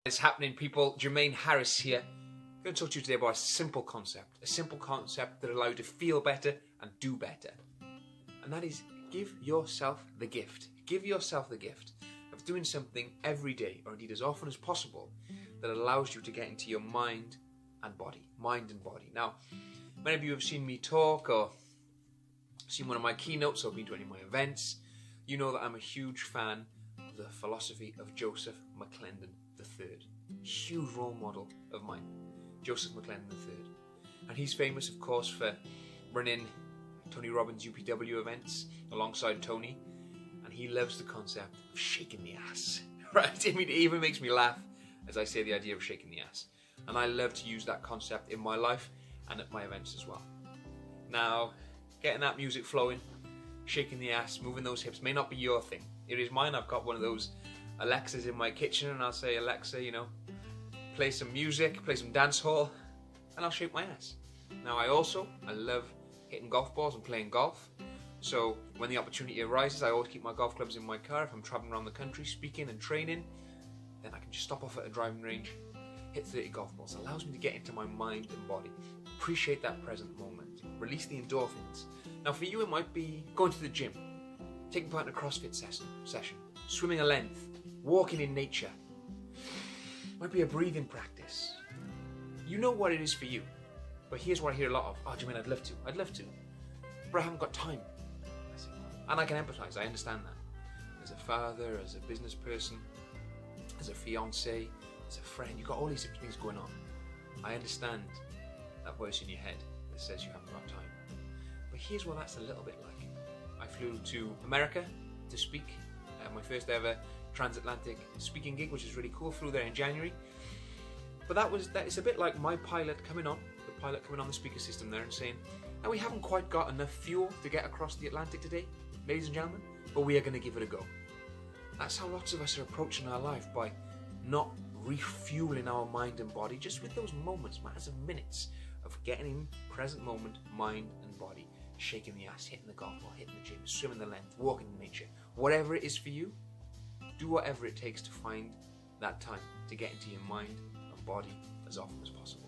It's happening, people. Jermaine Harris here. I'm going to talk to you today about a simple concept that allows you to feel better and do better. And that is, give yourself the gift. Give yourself the gift of doing something every day, or indeed as often as possible, that allows you to get into your mind and body. Mind and body. Now, many of you have seen me talk or seen one of my keynotes or been to any of my events. You know that I'm a huge fan of the philosophy of Joseph McClendon III. Huge role model of mine, Joseph McClendon III. And he's famous, of course, for running Tony Robbins' UPW events alongside Tony. And he loves the concept of shaking the ass. Right? I mean, it even makes me laugh as I say the idea of shaking the ass. And I love to use that concept in my life and at my events as well. Now, getting that music flowing, shaking the ass, moving those hips may not be your thing. It is mine. I've got one of those Alexas in my kitchen, and I'll say, Alexa, you know, play some music, play some dance hall, and I'll shake my ass. Now, I love hitting golf balls and playing golf. So when the opportunity arises, I always keep my golf clubs in my car. If I'm traveling around the country speaking and training, then I can just stop off at a driving range, hit 30 golf balls. It allows me to get into my mind and body, appreciate that present moment, release the endorphins. Now for you, it might be going to the gym, taking part in a CrossFit session, swimming a length, walking in nature. Might be a breathing practice. You know what it is for you. But here's what I hear a lot of. Oh, Jermaine, I'd love to. But I haven't got time. And I can empathise, I understand that. As a father, as a business person, as a fiance, as a friend, you've got all these different things going on. I understand that voice in your head that says you haven't got time. But here's what that's a little bit like. I flew to America to speak at my first ever transatlantic speaking gig, which is really cool. Flew there in January. But it's a bit like my pilot coming on, the speaker system there and saying, now we haven't quite got enough fuel to get across the Atlantic today, ladies and gentlemen, but we are going to give it a go. That's how lots of us are approaching our life, by not refueling our mind and body, just with those moments, matters of minutes, of getting in present moment, mind and body, shaking the ass, hitting the golf ball, hitting the gym, swimming the length, walking in nature. Whatever it is for you, do whatever it takes to find that time to get into your mind and body as often as possible.